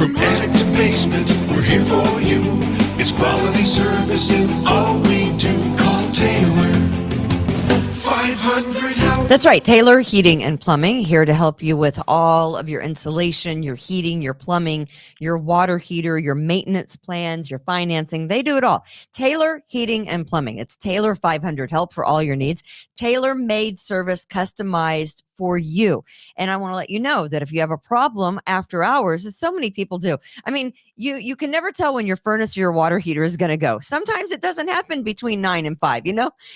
From attic to basement, we're here for you. It's quality service in all we do. Call Taylor. 500 help. That's right. Taylor Heating and Plumbing, here to help you with all of your insulation, your heating, your plumbing, your water heater, your maintenance plans, your financing. They do it all. Taylor Heating and Plumbing. It's Taylor 500 help for all your needs. Tailor-made service customized for you. And I want to let you know that if you have a problem after hours, as so many people do. I mean, you can never tell when your furnace or your water heater is going to go. Sometimes it doesn't happen between 9 and 5,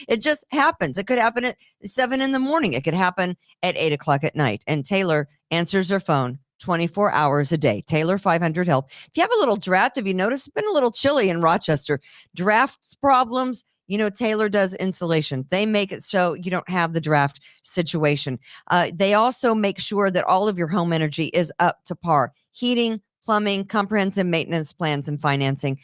it just happens. It could happen at 7 in the morning. It could happen at 8 o'clock at night. And Taylor answers her phone 24 hours a day. Taylor 500 help. If you have a little draft, have you noticed it's been a little chilly in Rochester? Drafts problems. Taylor does insulation. They make it so you don't have the draft situation. They also make sure that all of your home energy is up to par. Heating, plumbing, comprehensive maintenance plans, and financing.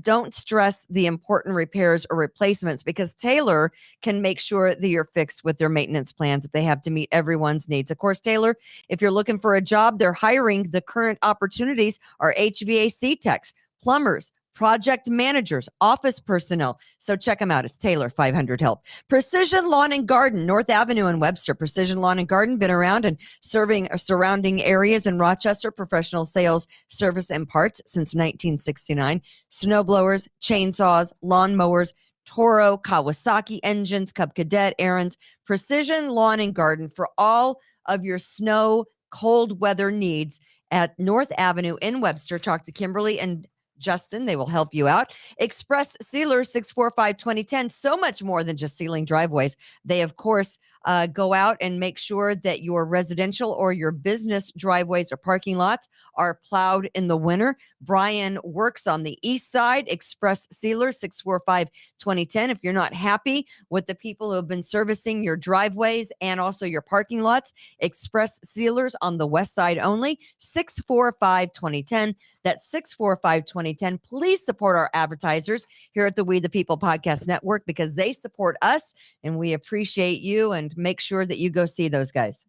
Don't stress the important repairs or replacements, because Taylor can make sure that you're fixed with their maintenance plans that they have to meet everyone's needs. Of course, Taylor, if you're looking for a job, they're hiring. The current opportunities are HVAC techs, plumbers, project managers, office personnel. So check them out. It's Taylor 500 help. Precision Lawn and Garden, North Avenue in Webster. Precision Lawn and Garden, been around and serving surrounding areas in Rochester. Professional sales, service, and parts since 1969. Snow blowers, chainsaws, lawn mowers, Toro, Kawasaki engines, Cub Cadet, Aaron's. Precision Lawn and Garden for all of your snow, cold weather needs at North Avenue in Webster. Talk to Kimberly and Justin. They will help you out. Express Sealer 645-2010. So much more than just sealing driveways. They, of course, go out and make sure that your residential or your business driveways or parking lots are plowed in the winter. Brian works on the east side. Express Sealer 645-2010. If you're not happy with the people who have been servicing your driveways and also your parking lots, Express Sealers on the west side only. 645-2010. That's 645-2010. Please support our advertisers here at the We the People Podcast Network, because they support us and we appreciate you, and make sure that you go see those guys.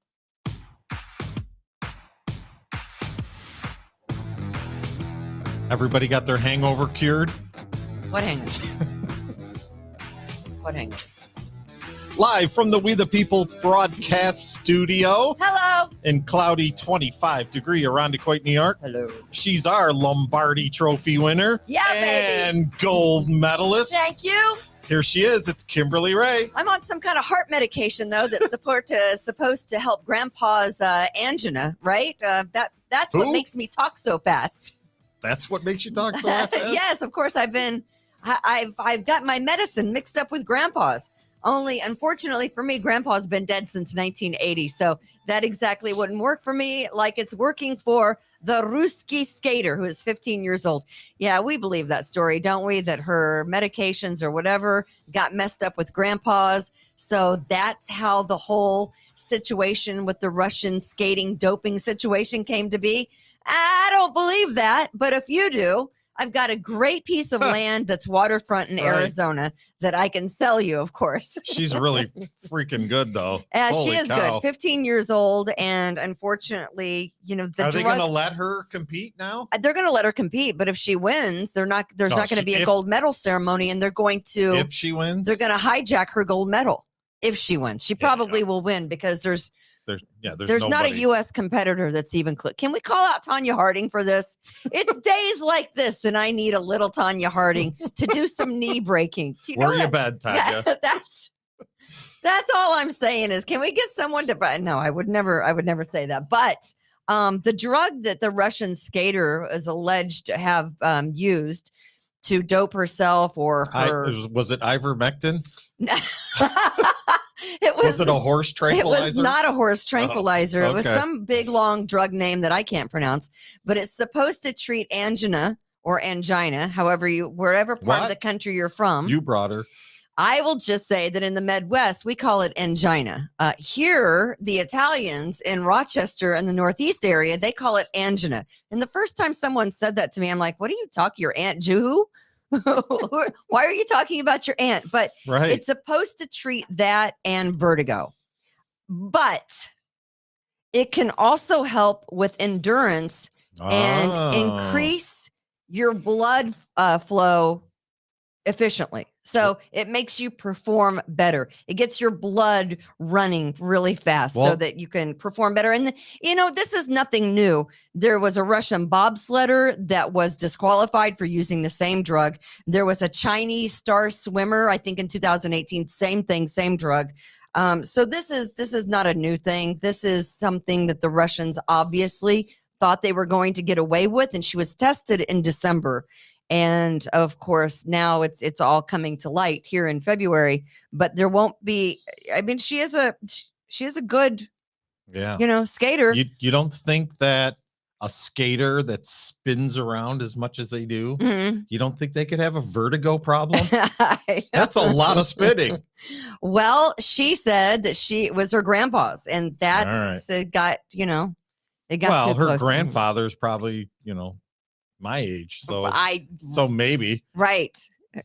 Everybody got their hangover cured? What hangover? What hangover? Live from the We the People broadcast studio. Hello. In cloudy 25-degree Irondequoit, New York. Hello. She's our Lombardi Trophy winner. Yeah, baby. And gold medalist. Thank you. Here she is. It's Kimberly Ray. I'm on some kind of heart medication, though, that's supposed to help Grandpa's angina, right? That's what makes me talk so fast. That's what makes you talk so fast? Yes, of course. I've got my medicine mixed up with Grandpa's. Only, unfortunately for me, Grandpa's been dead since 1980, so that exactly wouldn't work for me like it's working for the Ruski skater, who is 15 years old. Yeah, we believe that story, don't we? That her medications or whatever got messed up with Grandpa's. So that's how the whole situation with the Russian skating doping situation came to be. I don't believe that, but if you do, I've got a great piece of land that's waterfront in Arizona that I can sell you, of course. She's really freaking good, though. She is good. 15 years old, and unfortunately, are they going to let her compete now? They're going to let her compete, but if she wins, there's not going to be a gold medal ceremony, and they're going to. If she wins, they're going to hijack her gold medel. If she wins, she probably will win, because there's not a U.S. competitor that's even Can we call out Tanya Harding for this? It's days like this, and I need a little Tanya Harding to do some knee breaking. Worry your bed, Tanya. Yeah, that's all I'm saying is, can we get someone to? No, I would never say that. But the drug that the Russian skater is alleged to have used to dope herself or her was it ivermectin? Was it a horse tranquilizer? It was not a horse tranquilizer. Oh, okay. It was some big, long drug name that I can't pronounce, but it's supposed to treat angina or angina, wherever part of the country you're from. You brought her. I will just say that in the Midwest, we call it angina. Here, the Italians in Rochester and the Northeast area, they call it angina. And the first time someone said that to me, I'm like, what are you talking, your Aunt Jew? Why are you talking about your aunt? But it's supposed to treat that and vertigo. But it can also help with endurance and Oh. increase your blood flow efficiently. So it makes you perform better. It gets your blood running really fast so Well- that you can perform better. And, this is nothing new. There was a Russian bobsledder that was disqualified for using the same drug. There was a Chinese star swimmer, I think in 2018, same thing, same drug. So this is not a new thing. This is something that the Russians obviously thought they were going to get away with, and she was tested in December. And of course, now it's all coming to light here in February, but there won't be. I mean, she is a good, Yeah. skater. You don't think that a skater that spins around as much as they do, Mhm. you don't think they could have a vertigo problem? I That's a lot of spinning. Well, she said that it was her grandpa's, and that's right. it got it got Well, too her close to him. grandfather's probably, my age. So I so maybe. right.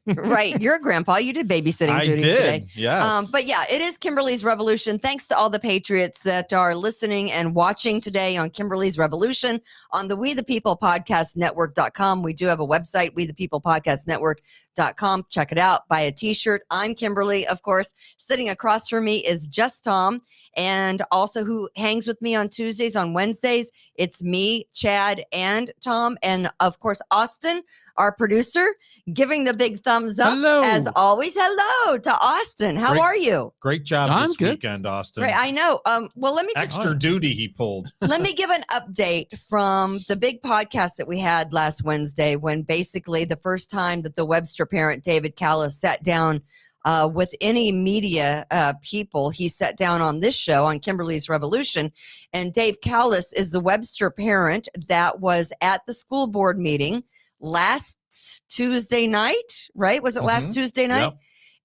Right. You're a grandpa. You did babysitting I duties did. today. Yes. But yeah, it is Kimberly's Revolution. Thanks to all the patriots that are listening and watching today on Kimberly's Revolution on the We the People Podcast Network.com. We do have a website, We the People Podcast Network.com. Check it out. Buy a t-shirt. I'm Kimberly, of course. Sitting across from me is just Tom, and also who hangs with me on Tuesdays, on Wednesdays. It's me, Chad, and Tom, and of course, Austin, our producer, giving the big thumbs up. Hello. As always. Hello to Austin. How Great. are you? Great job I'm this good. weekend, Austin. Great. I know. Well, let me just Extra duty he pulled. let me give an update from the big podcast that we had last Wednesday, when basically the first time that the Webster parent, David Callis, sat down with any media people. He sat down on this show on Kimberly's Revolution, and Dave Callis is the Webster parent that was at the school board meeting last Tuesday night, right? Was it last Mhm. Tuesday night? Yep.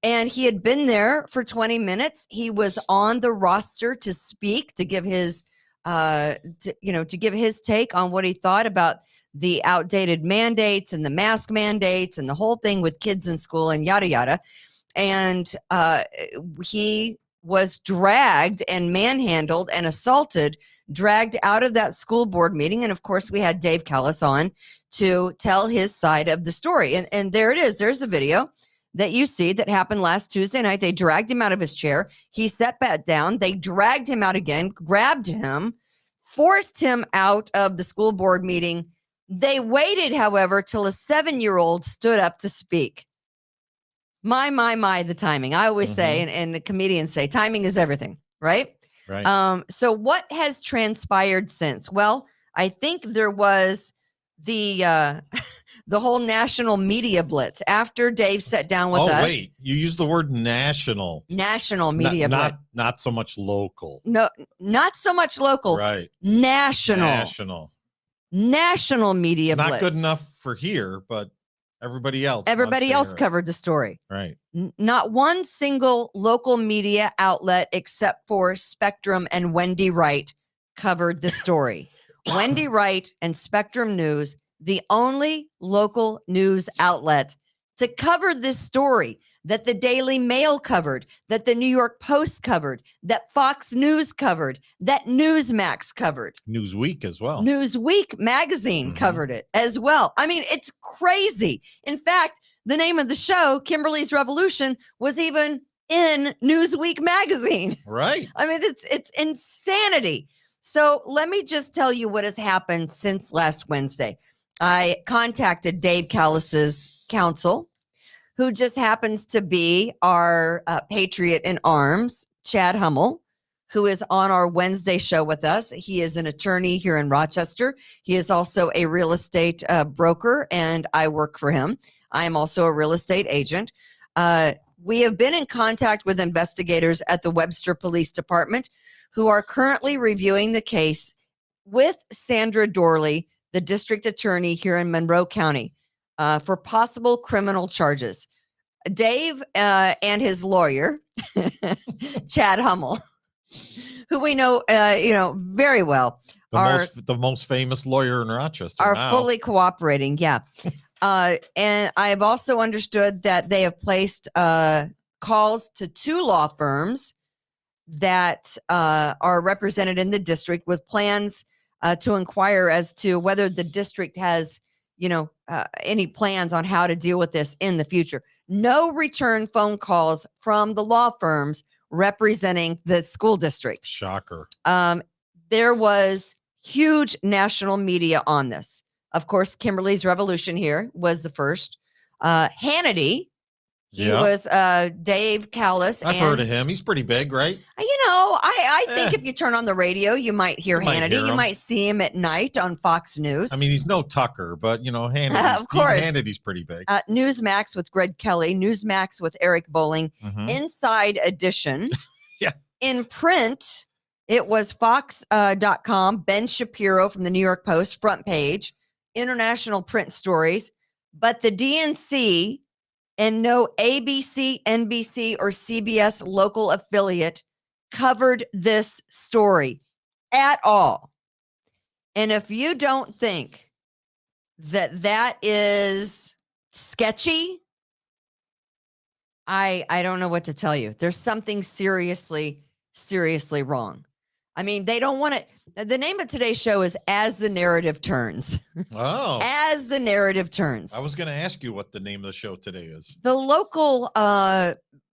And he had been there for 20 minutes. He was on the roster to speak, to give his to give his take on what he thought about the outdated mandates and the mask mandates and the whole thing with kids in school and yada yada. And he was dragged and manhandled and assaulted, dragged out of that school board meeting. And of course, we had Dave Callis on to tell his side of the story. And there it is. There's a video that you see that happened last Tuesday night. They dragged him out of his chair. He sat back down. They dragged him out again, grabbed him, forced him out of the school board meeting. They waited, however, till a 7-year-old stood up to speak. My, the timing. I always say, and the comedians say, timing is everything, right? Right. So what has transpired since? Well, I think there was the the whole national media blitz after Dave sat down with us. Oh, wait. You used the word national. National media blitz. Not so much local. No, not so much local. Right. National media It's not blitz. good enough for here, but everybody else. Everybody wants else to hear it. covered the story. Right. Not one single local media outlet except for Spectrum and Wendy Wright covered the story. Wendy Wright and Spectrum News, the only local news outlet to cover this story, that the Daily Mail covered, that the New York Post covered, that Fox News covered, that Newsmax covered. Newsweek as well. Newsweek magazine covered it as well. I mean, it's crazy. In fact, the name of the show, Kimberly's Revolution, was even in Newsweek magazine. Right. I mean, it's insanity. So let me just tell you what has happened since last Wednesday. I contacted Dave Callis's counsel, who just happens to be our patriot in arms, Chad Hummel, who is on our Wednesday show with us. He is an attorney here in Rochester. He is also a real estate broker, and I work for him. I am also a real estate agent. We have been in contact with investigators at the Webster Police Department who are currently reviewing the case with Sandra Dorley, the district attorney here in Monroe County, for possible criminal charges. Dave and his lawyer, Chad Hummel, who we know, very well, The most famous lawyer in Rochester are now. fully cooperating. Yeah. And I've also understood that they have placed calls to 2 law firms that are represented in the district with plans to inquire as to whether the district has, any plans on how to deal with this in the future. No return phone calls from the law firms representing the school district. Shocker. There was huge national media on this. Of course, Kimberly's Revolution here was the first. Hannity, he was Dave Callis. I've heard of him. He's pretty big, right? I think if you turn on the radio, you might hear Hannity. You might see him at night on Fox News. I mean, he's no Tucker, but Hannity's, of course, Hannity's pretty big. Newsmax with Greg Kelly, Newsmax with Eric Bowling, Inside Edition. Yeah. In print, it was Fox.com, Ben Shapiro from the New York Post, front page, international print stories. But the DNC and no ABC, NBC, or CBS local affiliate covered this story at all. And if you don't think that is sketchy, I don't know what to tell you. There's something seriously wrong. I mean, they don't want it. The name of today's show is As the Narrative Turns. Oh. As the Narrative Turns. I was going to ask you what the name of the show today is. The local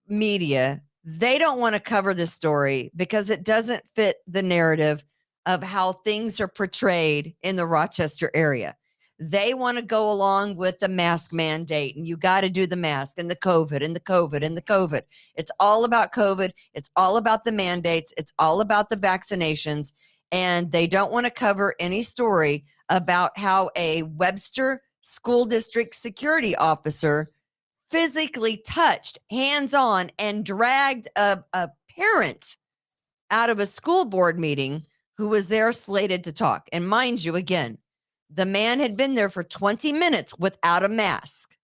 media, they don't want to cover this story because it doesn't fit the narrative of how things are portrayed in the Rochester area. They want to go along with the mask mandate, and you got to do the mask and the COVID and the COVID and the COVID. It's all about COVID. It's all about the mandates. It's all about the vaccinations. And they don't want to cover any story about how a Webster School District security officer physically touched, hands-on, and dragged a parent out of a school board meeting who was there slated to talk. And mind you, again, the man had been there for 20 minutes without a mask.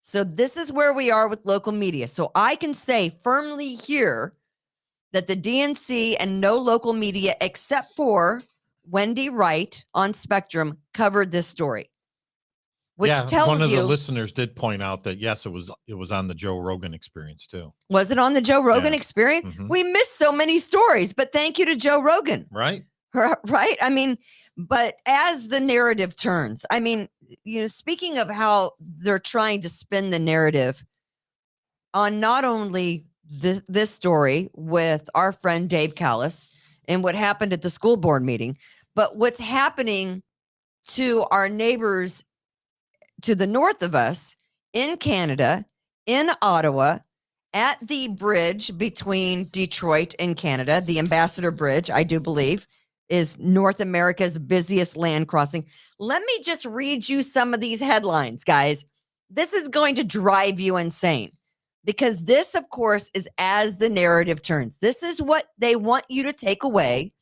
So this is where we are with local media. So I can say firmly here that the DNC and no local media except for Wendy Wright on Spectrum covered this story. Which tells one of you, the listeners did point out that yes, it was on the Joe Rogan Experience too. Was it on the Joe Rogan Experience? Mm-hmm. We missed so many stories, but thank you to Joe Rogan. Right. Right. I mean, but as the narrative turns, I mean, speaking of how they're trying to spin the narrative on not only this story with our friend Dave Callis and what happened at the school board meeting, but what's happening to our neighbors to the north of us in Canada, in Ottawa, at the bridge between Detroit and Canada, the Ambassador Bridge, I do believe, is North America's busiest land crossing. Let me just read you some of these headlines, guys. This is going to drive you insane because this, of course, is as the narrative turns. This is what they want you to take away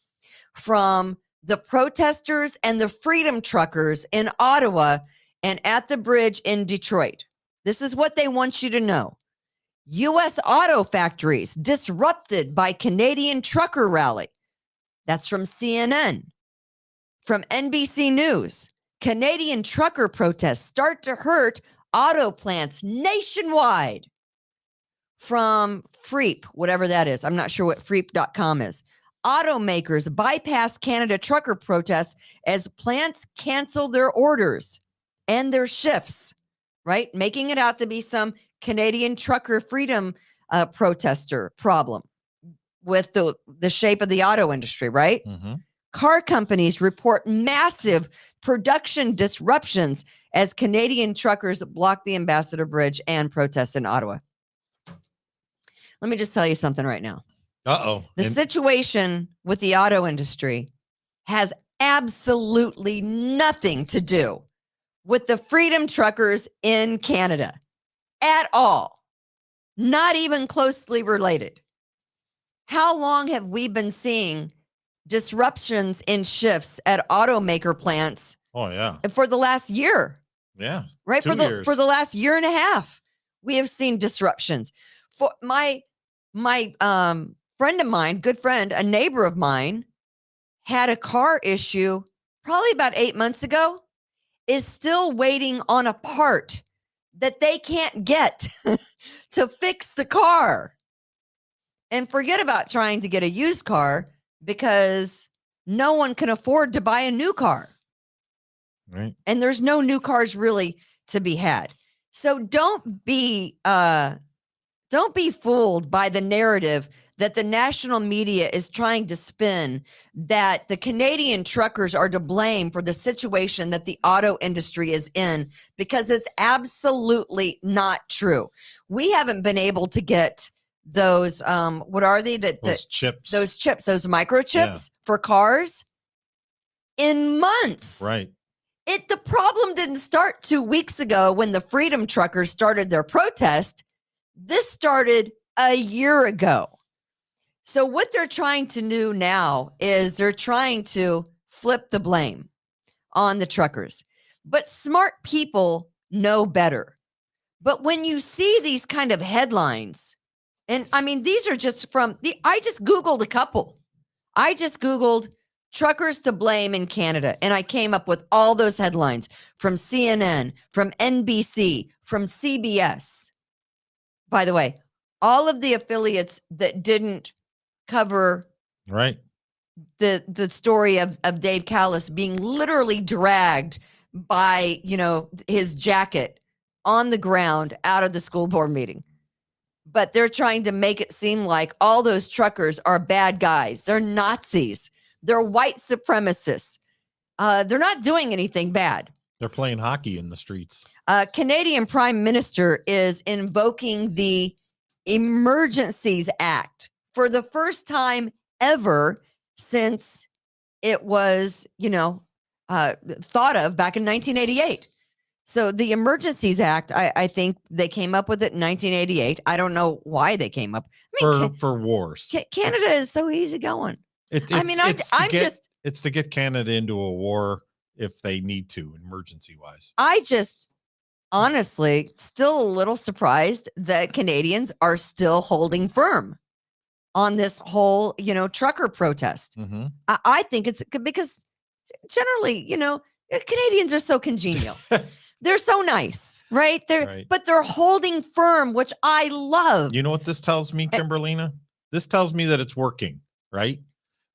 from the protesters and the freedom truckers in Ottawa and at the bridge in Detroit. This is what they want you to know. U.S. auto factories disrupted by Canadian trucker rally. That's from CNN. From NBC News, Canadian trucker protests start to hurt auto plants nationwide. From Freep, whatever that is. I'm not sure what Freep.com is. Automakers bypass Canada trucker protests as plants cancel their orders and their shifts, right? Making it out to be some Canadian trucker freedom protester problem with the shape of the auto industry, right? Mm-hmm. Car companies report massive production disruptions as Canadian truckers block the Ambassador Bridge and protests in Ottawa. Let me just tell you something right now. Uh-oh. The situation with the auto industry has absolutely nothing to do with the freedom truckers in Canada at all. Not even closely related. How long have we been seeing disruptions in shifts at automaker plants? Oh, yeah. For the last year. Yeah. Right? For the last year and a half, we have seen disruptions. For my friend of mine, good friend, a neighbor of mine, had a car issue probably about 8 months ago, is still waiting on a part that they can't get to fix the car. And forget about trying to get a used car because no one can afford to buy a new car. Right. And there's no new cars really to be had. So don't be fooled by the narrative that the national media is trying to spin, that the Canadian truckers are to blame for the situation that the auto industry is in, because it's absolutely not true. We haven't been able to get those what are they, Those chips. those chips, those microchips for cars in months. Right. The problem didn't start 2 weeks ago when the Freedom Truckers started their protest. This started a year ago. So what they're trying to do now is they're trying to flip the blame on the truckers. But smart people know better. But when you see these kind of headlines, and I mean, these are just I just Googled a couple. I just Googled truckers to blame in Canada, and I came up with all those headlines from CNN, from NBC, from CBS. By the way, all of the affiliates that didn't cover Right. the story of Dave Callis being literally dragged by, his jacket on the ground out of the school board meeting. But they're trying to make it seem like all those truckers are bad guys. They're Nazis. They're white supremacists. They're not doing anything bad. They're playing hockey in the streets. Canadian Prime Minister is invoking the Emergencies Act for the first time ever since it was, thought of back in 1988. So the Emergencies Act, I think they came up with it in 1988. I don't know why they came up. For wars. Canada is so easygoing. It's to get Canada into a war if they need to, emergency wise. I just honestly still a little surprised that Canadians are still holding firm on this whole, trucker protest. Mm-hmm. I think it's because generally, Canadians are so congenial. They're so nice, right? But they're holding firm, which I love. You know what this tells me, Kimberlina? This tells me that it's working, right?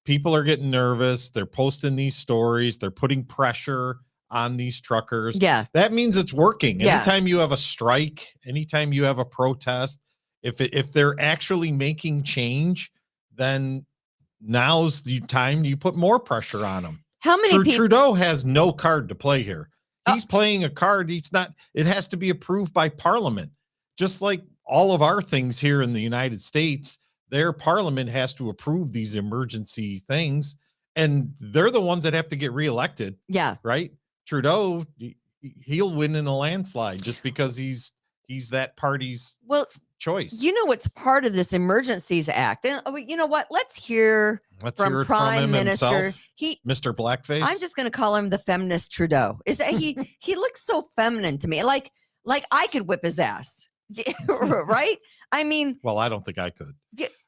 People are getting nervous. They're posting these stories. They're putting pressure on these truckers. Yeah. That means it's working. Yeah. Anytime you have a strike, anytime you have a protest, if they're actually making change, then now's the time you put more pressure on them. How many people? Trudeau has no card to play here. He's playing a card. It has to be approved by Parliament. Just like all of our things here in the United States, their Parliament has to approve these emergency things, and they're the ones that have to get reelected. Yeah. Right? Trudeau, he'll win in a landslide just because he's that party's choice. You know what's part of this Emergencies Act? And you know what? Let's hear from Prime Minister. Himself, Mr. Blackface. I'm just going to call him the feminist Trudeau. Is that he looks so feminine to me. Like I could whip his ass. Right? I mean, well, I don't think I could.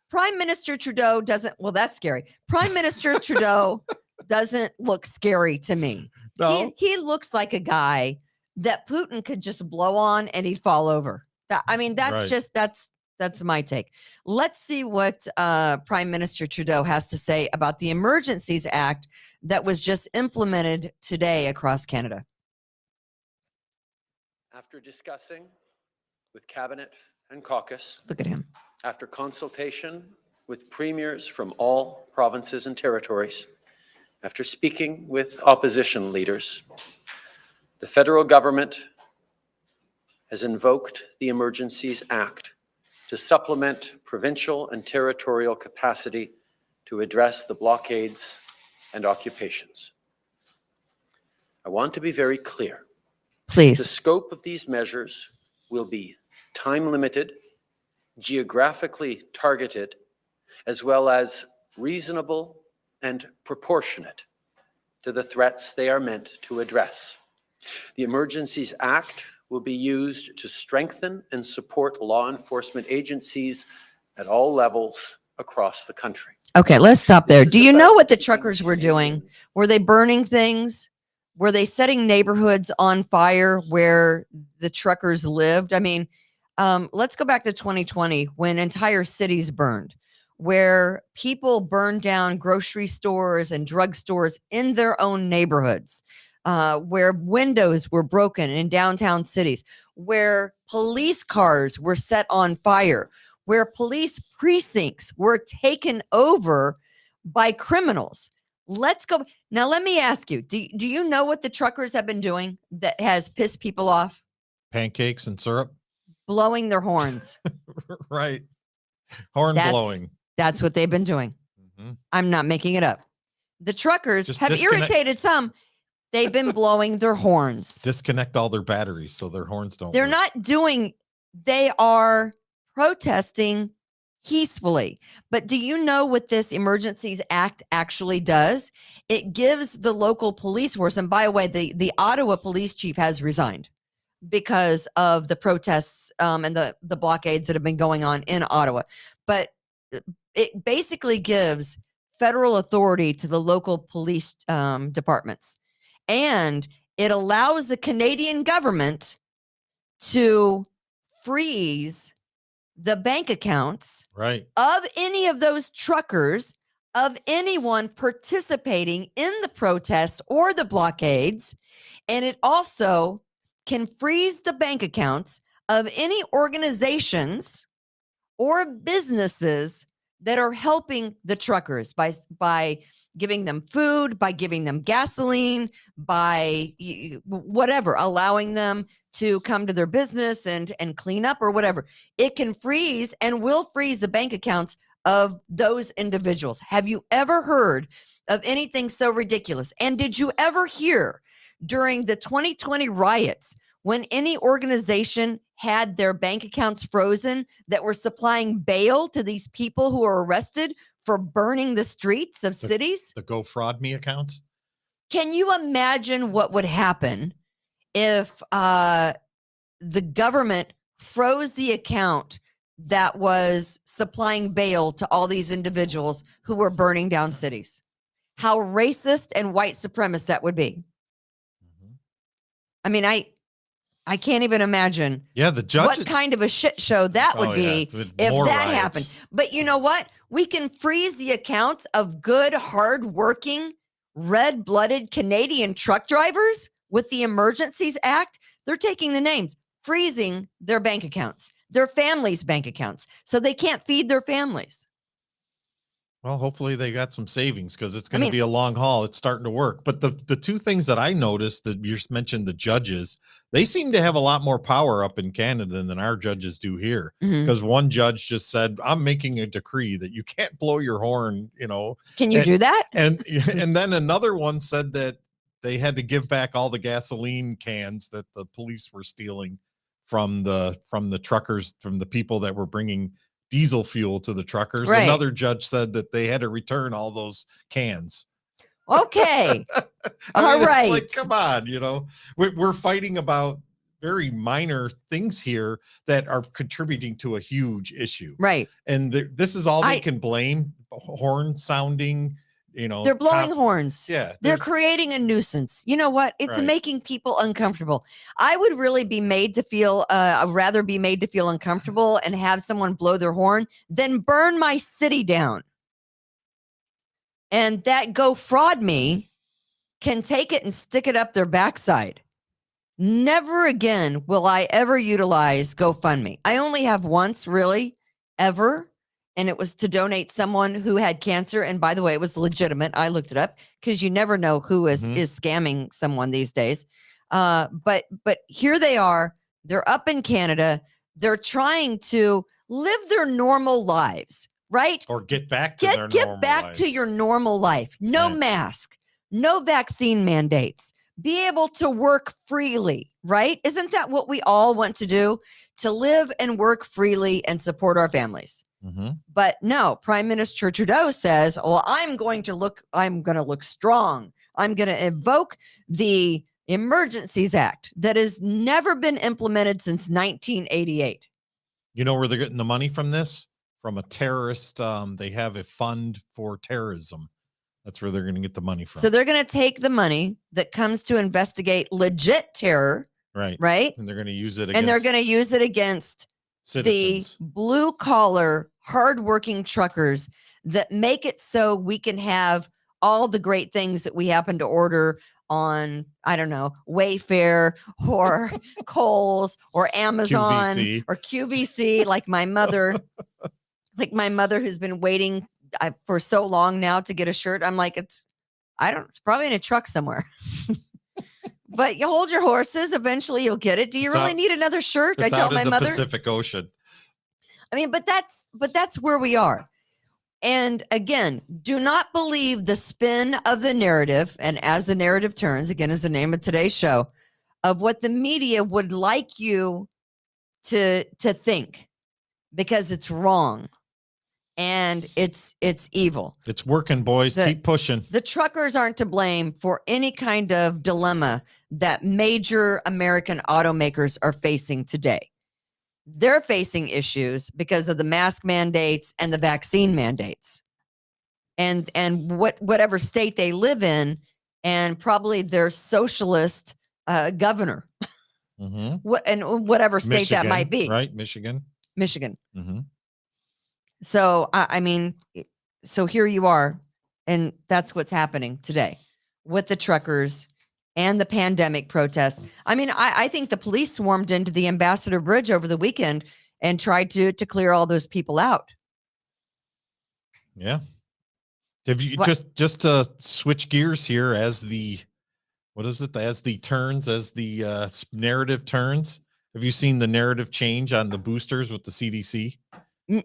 Prime Minister Trudeau doesn't. Well, that's scary. Prime Minister Trudeau doesn't look scary to me. No. He looks like a guy that Putin could just blow on and he'd fall over. That's my take. Let's see what Prime Minister Trudeau has to say about the Emergencies Act that was just implemented today across Canada. After discussing with Cabinet and caucus, Look at him. after consultation with premiers from all provinces and territories, after speaking with opposition leaders, the federal government has invoked the Emergencies Act to supplement provincial and territorial capacity to address the blockades and occupations. I want to be very clear. The Please. scope of these measures will be time-limited, geographically targeted, as well as reasonable and proportionate to the threats they are meant to address. The Emergencies Act will be used to strengthen and support law enforcement agencies at all levels across the country. Okay, let's stop there. Do you know what the truckers were doing? Were they burning things? Were they setting neighborhoods on fire where the truckers lived? I mean, let's go back to 2020 when entire cities burned. where people burned down grocery stores and drugstores in their own neighborhoods, where windows were broken in downtown cities, where police cars were set on fire, where police precincts were taken over by criminals. Let's go. Now, let me ask you, do you know what the truckers have been doing that has pissed people off? Pancakes and syrup. Blowing their horns. Right. Horn blowing. That's what they've been doing. Mhm. I'm not making it up. The truckers Just have disconnect- irritated some. They've been blowing their horns. Disconnect all their batteries so their horns don't They're work. not doing, they are protesting peacefully. But do you know what this Emergencies Act actually does? It gives the local police force, and by the way, the Ottawa police chief has resigned because of the protests and the blockades that have been going on in Ottawa. But it basically gives federal authority to the local police departments. And it allows the Canadian government to freeze the bank accounts Right. of any of those truckers, of anyone participating in the protests or the blockades. And it also can freeze the bank accounts of any organizations or businesses that are helping the truckers by giving them food, by giving them gasoline, by whatever, allowing them to come to their business and clean up or whatever. It can freeze and will freeze the bank accounts of those individuals. Have you ever heard of anything so ridiculous? And did you ever hear during the 2020 riots when any organization had their bank accounts frozen that were supplying bail to these people who are arrested for burning the streets of cities? The Go Fraud Me accounts. Can you imagine what would happen if the government froze the account that was supplying bail to all these individuals who were burning down cities? How racist and white supremacist that would be. Mhm. I mean, I can't even imagine Yeah, the judge. what kind of a shit show that would be With if more that riots. happened. But you know what? We can freeze the accounts of good, hardworking, red-blooded Canadian truck drivers with the Emergencies Act. They're taking the names, freezing their bank accounts, their families' bank accounts, so they can't feed their families. Well, hopefully they got some savings because it's going to mean- be a long haul. It's starting to work. But the two things that I noticed that you just mentioned, the judges, they seem to have a lot more power up in Canada than our judges do here. Mhm. Because one judge just said, I'm making a decree that you can't blow your horn, Can you do that? and then another one said that they had to give back all the gasoline cans that the police were stealing from the truckers, from the people that were bringing diesel fuel to the truckers. Right. Another judge said that they had to return all those cans. Okay. I mean, All right. it's like, come on, we're fighting about very minor things here that are contributing to a huge issue. Right. And this is all they I- can blame: horn sounding. They're blowing horns. Yeah, They're there's- creating a nuisance. You know what? It's Right. making people uncomfortable. I would really be made to feel, I'd rather be made to feel uncomfortable and have someone blow their horn than burn my city down. And that Go Fraud Me can take it and stick it up their backside. Never again will I ever utilize GoFundMe. I only have once, really, ever. And it was to donate someone who had cancer. And by the way, it was legitimate. I looked it up because you never know who is scamming someone these days. But here they are. They're up in Canada. They're trying to live their normal lives, right? or get back to their normal Get back to lives. your normal life. No Right. mask, no vaccine mandates. Be able to work freely, right? Isn't that what we all want to do? To live and work freely and support our families. Mhm. But no, Prime Minister Trudeau says, well, I'm going to look strong. I'm going to invoke the Emergencies Act that has never been implemented since 1988. You know where they're getting the money from this? From a terrorist. They have a fund for terrorism. That's where they're going to get the money from. So they're going to take the money that comes to investigate legit terror, right. right? And they're going to use it And they're against going to use it against citizens. The blue collar, hardworking truckers that make it so we can have all the great things that we happen to order on, I don't know, Wayfair or Kohl's or Amazon QVC. or QVC, like my mother who's been waiting for so long now to get a shirt. I'm like, it's probably in a truck somewhere. But you hold your horses. Eventually you'll get it. Do you really need another shirt? I It's tell out my in the mother. Pacific Ocean. I mean, but that's where we are. And again, do not believe the spin of the narrative. And as the narrative turns, again, is the name of today's show, of what the media would like you to think, because it's wrong. And it's evil. It's working, boys. Keep pushing. The truckers aren't to blame for any kind of dilemma that major American automakers are facing today. They're facing issues because of the mask mandates and the vaccine mandates, and whatever state they live in, and probably their socialist governor, Mm-hmm. and whatever state that might be. Right, Michigan. Mm-hmm. So, I mean, so here you are, and that's what's happening today with the truckers and the pandemic protests. I mean, I think the police swarmed into the Ambassador Bridge over the weekend and tried to clear all those people out. Yeah. Have you just to switch gears here as the narrative turns? Have you seen the narrative change on the boosters with the CDC?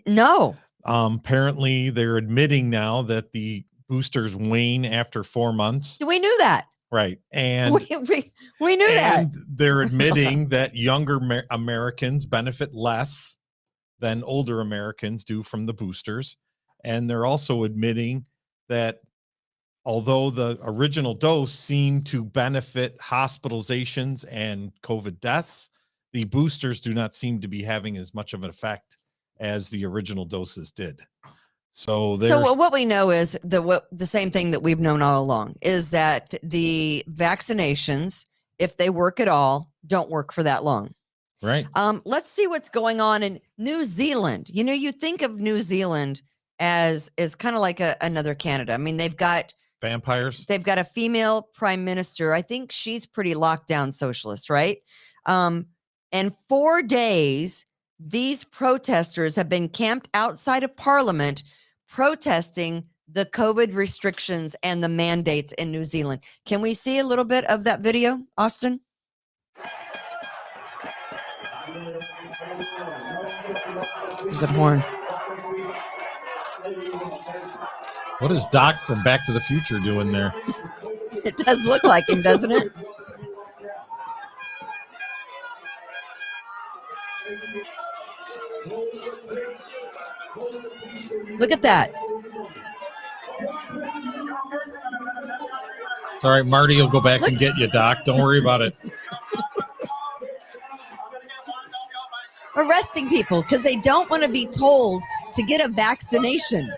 No. Apparently they're admitting now that the boosters wane after 4 months. We knew that. Right. And we knew that. And they're admitting that younger Americans benefit less than older Americans do from the boosters. And they're also admitting that although the original dose seemed to benefit hospitalizations and COVID deaths, the boosters do not seem to be having as much of an effect as the original doses did. So what we know is the same thing that we've known all along, is that the vaccinations, if they work at all, don't work for that long. Right. Let's see what's going on in New Zealand. You know, you think of New Zealand as kind of like another Canada. I mean, they've got vampires. They've got a female prime minister. I think she's pretty locked down socialist, right? And 4 days, these protesters have been camped outside of Parliament protesting the COVID restrictions and the mandates in New Zealand. Can we see a little bit of that video, Austin? There's a horn. What is Doc from Back to the Future doing there? It does look like him, doesn't it? Look at that. It's all right, Marty will go back and get you, Doc. Don't worry about it. Arresting people because they don't want to be told to get a vaccination.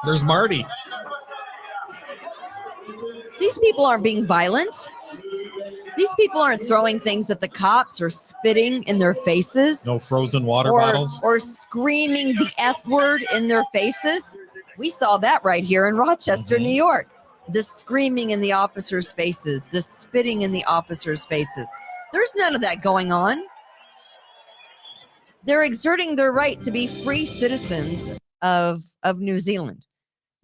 There's Marty. These people aren't being violent. These people aren't throwing things at the cops or spitting in their faces. No frozen water bottles. Or screaming the F word in their faces. We saw that right here in Rochester, New York. The screaming in the officers' faces, the spitting in the officers' faces. There's none of that going on. They're exerting their right to be free citizens of New Zealand,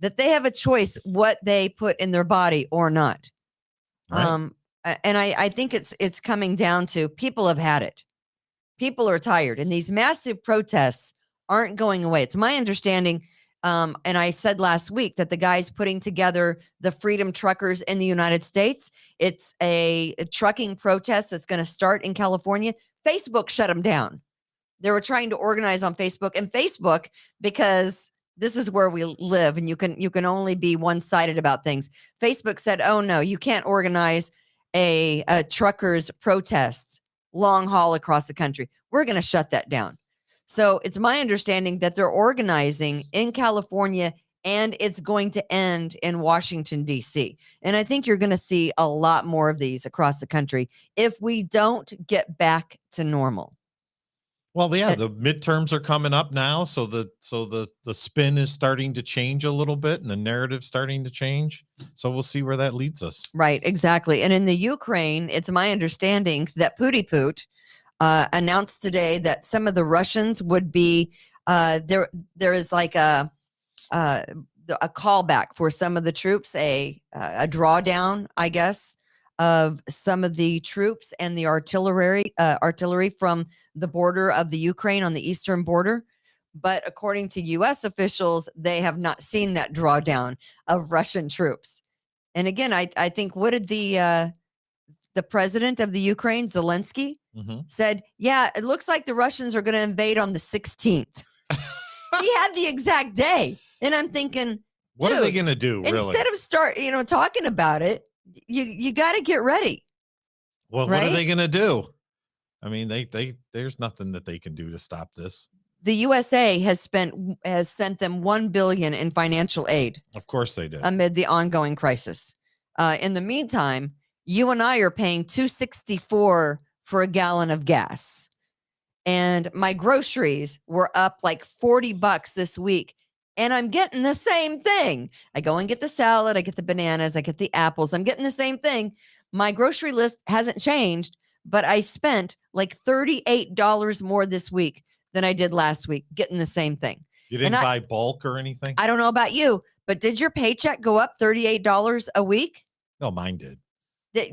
that they have a choice what they put in their body or not. Right. And I think it's coming down to people have had it. People are tired, and these massive protests aren't going away. It's my understanding, and I said last week, that the guys putting together the Freedom Truckers in the United States, it's a trucking protest that's going to start in California. Facebook shut them down. They were trying to organize on Facebook, and Facebook, because this is where we live and you can only be one-sided about things. Facebook said, oh no, you can't organize a truckers protest long haul across the country. We're going to shut that down. So it's my understanding that they're organizing in California and it's going to end in Washington, D.C. And I think you're going to see a lot more of these across the country if we don't get back to normal. Well, yeah, the midterms are coming up now, so the spin is starting to change a little bit, and the narrative's starting to change. So we'll see where that leads us. Right, exactly. And in the Ukraine, it's my understanding that Put announced today that some of the Russians would be there. There is like a callback for some of the troops, a drawdown, I guess, of some of the troops and the artillery from the border of the Ukraine on the eastern border. But according to U.S. officials, they have not seen that drawdown of Russian troops. And again, I think, what did the president of the Ukraine, Zelensky, said? Yeah, it looks like the Russians are going to invade on the 16th. He had the exact day. And I'm thinking, what are they going to do? Really? Instead of talking about it, you got to get ready. Well, right? What are they going to do? I mean, there's nothing that they can do to stop this. The USA has sent them $1 billion in financial aid. Of course they did. Amid the ongoing crisis. In the meantime, you and I are paying $2.64 for a gallon of gas. And my groceries were up like $40 this week. And I'm getting the same thing. I go and get the salad, I get the bananas, I get the apples. I'm getting the same thing. My grocery list hasn't changed, but I spent like $38 more this week than I did last week, getting the same thing. You didn't buy bulk or anything? I don't know about you, but did your paycheck go up $38 a week? No, mine did.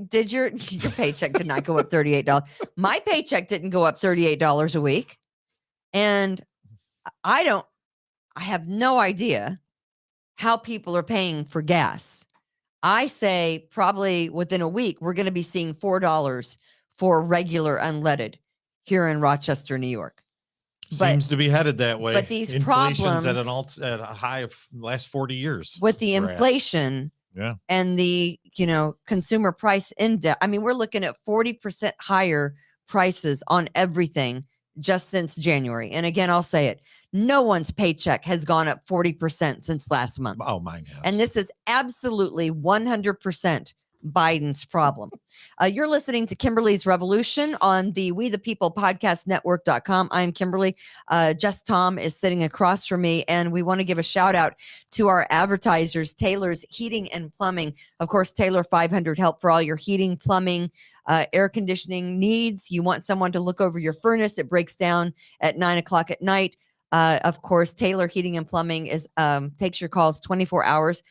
Did your paycheck did not go up $38? My paycheck didn't go up $38 a week. And I have no idea how people are paying for gas. I say probably within a week, we're going to be seeing $4 for regular unleaded here in Rochester, New York. Seems to be headed that way. But these inflation's problems at a high of last 40 years. with the inflation and the consumer price index. I mean, we're looking at 40% higher prices on everything just since January. And again, I'll say it. No one's paycheck has gone up 40% since last month. Oh, mine has. And this is absolutely 100% Biden's problem. You're listening to Kimberly's Revolution on the We the People Podcast Network.com. I'm Kimberly. Just Tom is sitting across from me, and we want to give a shout out to our advertisers, Taylor's Heating and Plumbing. Of course, Taylor 500 help for all your heating, plumbing, air conditioning needs. You want someone to look over your furnace. It breaks down at 9:00 at night. Of course, Taylor Heating and Plumbing takes your calls 24 hours.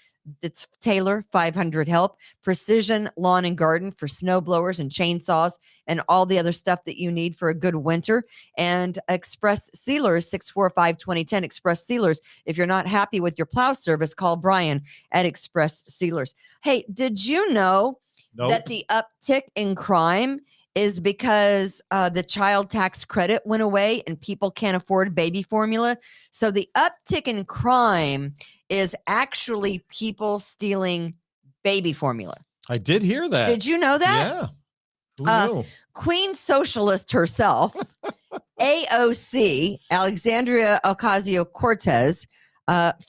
It's Taylor 500 help. Precision Lawn and Garden for snow blowers and chainsaws and all the other stuff that you need for a good winter. And Express Sealers 645-2010. Express Sealers. If you're not happy with your plow service, call Brian at Express Sealers. Hey, did you know that the uptick in crime is because the child tax credit went away and people can't afford baby formula? So the uptick in crime is actually people stealing baby formula. I did hear that. Did you know that? Yeah. Who knew? Queen Socialist herself, AOC, Alexandria Ocasio-Cortez,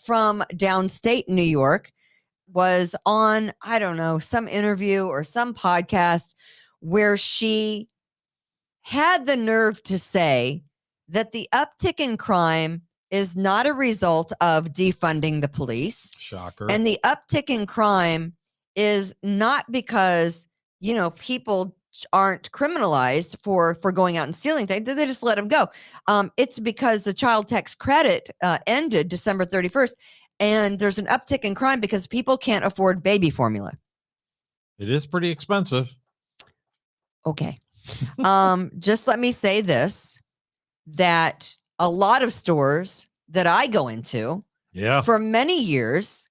from downstate New York, was on, I don't know, some interview or some podcast where she had the nerve to say that the uptick in crime is not a result of defunding the police. Shocker. And the uptick in crime is not because, people aren't criminalized for going out and stealing things. They just let them go. It's because the child tax credit ended December 31st. And there's an uptick in crime because people can't afford baby formula. It is pretty expensive. Okay. Just let me say this, that a lot of stores that I go into for many years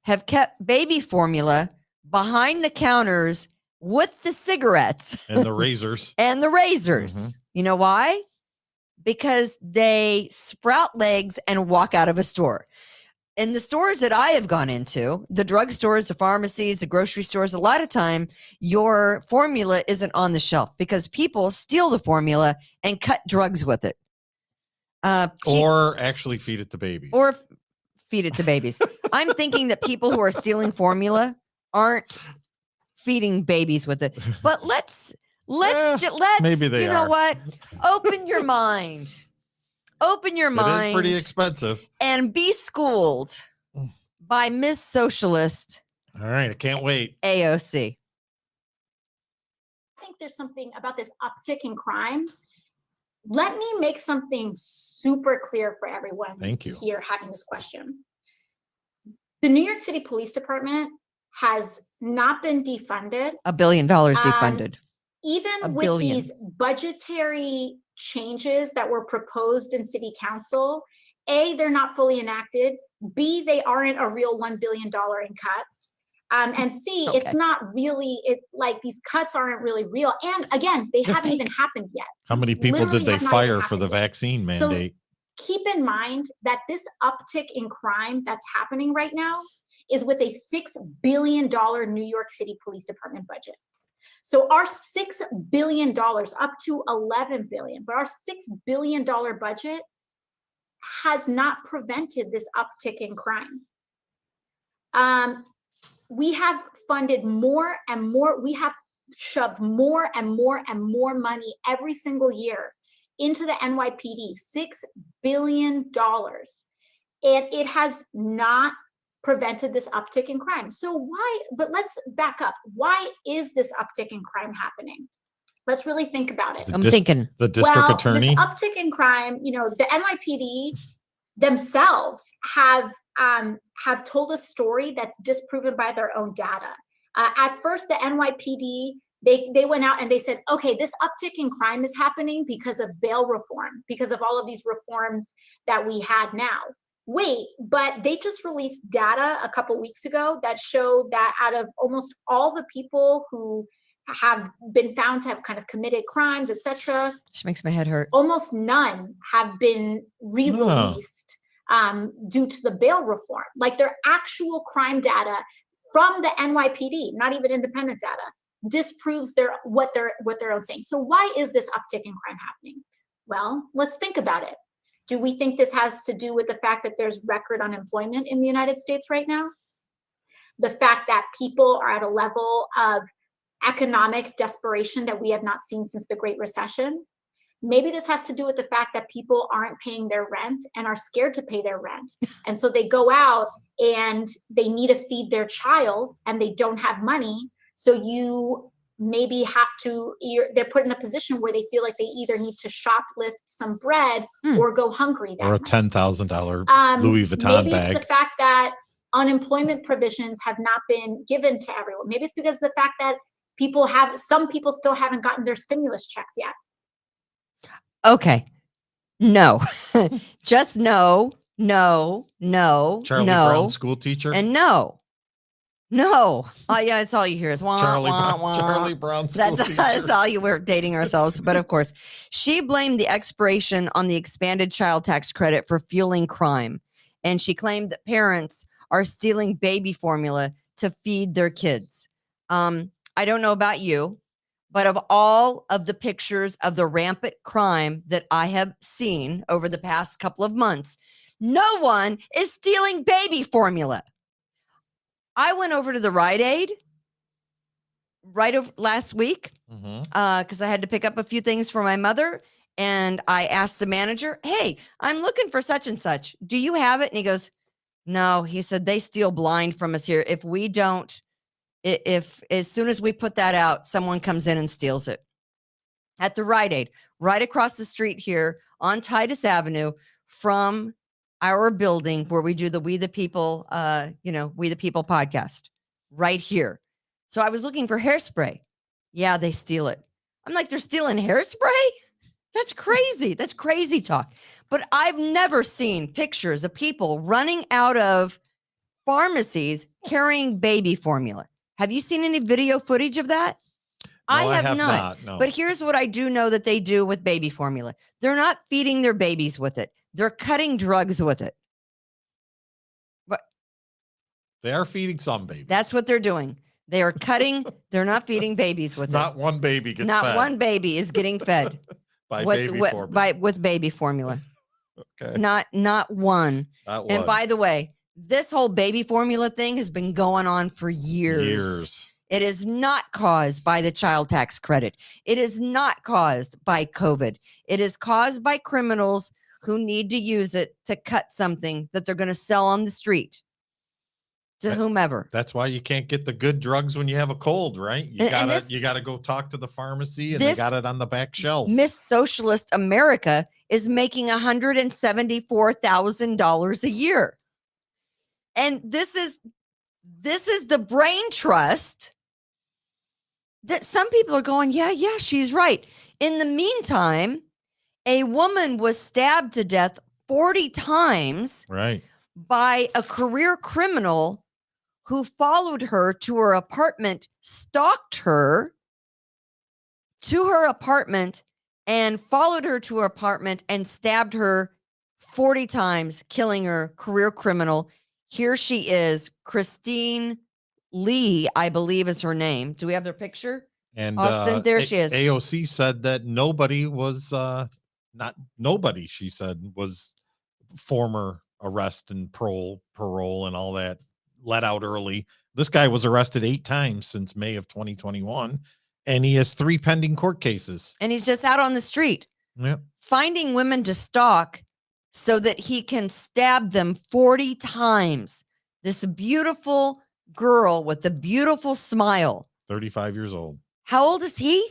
have kept baby formula behind the counters with the cigarettes and the razors. And the razors. Mm-hmm. You know why? Because they sprout legs and walk out of a store. In the stores that I have gone into, the drugstores, the pharmacies, the grocery stores, a lot of time your formula isn't on the shelf because people steal the formula and cut drugs with it. Or actually feed it to babies. Or feed it to babies. I'm thinking that people who are stealing formula aren't feeding babies with it. But let's maybe they you know are. what? Open your mind. Open your It mind. is pretty expensive. And be schooled by Miss Socialist All right, I can't wait. AOC. I think there's something about this uptick in crime. Let me make something super clear for everyone Thank you. here having this question. The New York City Police Department has not been defunded. $1 billion defunded. Even $1 with billion. these budgetary changes that were proposed in City Council, A, they're not fully enacted. B, they aren't a real $1 billion in cuts. And C, Okay. it's not really, like these cuts aren't really real. And again, they They're haven't fake. even happened yet. How many people Literally did they have not even fire for the happened yet. vaccine So mandate? keep in mind that this uptick in crime that's happening right now is with a $6 billion New York City Police Department budget. So our $6 billion, up to $11 billion, but our $6 billion budget has not prevented this uptick in crime. We have funded more and more, we have shoved more and more and more money every single year into the NYPD, $6 billion. And it has not prevented this uptick in crime. So why, but let's back up. Why is this uptick in crime happening? Let's really think about it. I'm thinking. The district attorney. This uptick in crime, the NYPD themselves have told a story that's disproven by their own data. At first, the NYPD, they went out and they said, okay, this uptick in crime is happening because of bail reform, because of all of these reforms that we had now. Wait, but they just released data a couple weeks ago that showed that out of almost all the people who have been found to have kind of committed crimes, etc., She makes my head hurt. almost none have been re-released due to the bail reform. Like their actual crime data from the NYPD, not even independent data, disproves what they're own saying. So why is this uptick in crime happening? Well, let's think about it. Do we think this has to do with the fact that there's record unemployment in the United States right now? The fact that people are at a level of economic desperation that we have not seen since the Great Recession? Maybe this has to do with the fact that people aren't paying their rent and are scared to pay their rent. And so they go out and they need to feed their child and they don't have money. So you maybe have to, they're put in a position where they feel like they either need to shoplift some bread or go hungry that Or a night. $10,000 Louis Vuitton maybe bag. It's the fact that unemployment provisions have not been given to everyone. Maybe it's because of the fact that some people still haven't gotten their stimulus checks yet. Okay. No. Just no. Charlie Brown school teacher. And no. Oh yeah, that's all you hear is wah, Charlie wah, Brown, wah. Charlie Brown school That's teacher. all you were dating ourselves. But of course, she blamed the expiration on the expanded child tax credit for fueling crime. And she claimed that parents are stealing baby formula to feed their kids. I don't know about you, but of all of the pictures of the rampant crime that I have seen over the past couple of months, no one is stealing baby formula. I went over to the Rite Aid last week because I had to pick up a few things for my mother. And I asked the manager, hey, I'm looking for such and such. Do you have it? And he goes, no. He said, they steal blind from us here. If we don't, if as soon as we put that out, someone comes in and steals it. At the Rite Aid, right across the street here on Titus Avenue from our building where we do the We the People, We the People podcast right here. So I was looking for hairspray. Yeah, they steal it. I'm like, they're stealing hairspray? That's crazy. That's crazy talk. But I've never seen pictures of people running out of pharmacies carrying baby formula. Have you seen any video footage of that? No, I have not. No. But here's what I do know that they do with baby formula. They're not feeding their babies with it. They're cutting drugs with it. But they are feeding some babies. that's what they're doing. They are cutting. They're not feeding babies with Not it. one baby gets Not fed one baby is getting fed by baby formula. with baby formula. Okay. Not one. Not And one. by the way, This whole baby formula thing has been going on for years. It is not caused by the child tax credit. It is not caused by COVID. It is caused by criminals who need to use it to cut something that they're going to sell on the street to whomever. That's why you can't get the good drugs when you have a cold, right? You gotta go talk to the pharmacy, and they got it on the back shelf. Miss Socialist America is making $174,000 a year. And this is the brain trust that some people are going, yeah, she's right. In the meantime, a woman was stabbed to death 40 times by a career criminal who followed her to her apartment, stalked her to her apartment, and followed her to her apartment and stabbed her 40 times, killing her. Career criminal. Here she is, Christine Lee, I believe is her name. Do we have their picture? And Austin, there she is. AOC said that nobody was nobody, she said, was former arrest and parole and all that, let out early. This guy was arrested 8 times since May of 2021, and he has 3 pending court cases. And he's just out on the street, finding women to stalk so that he can stab them 40 times. This beautiful girl with a beautiful smile. 35 years old. How old is he?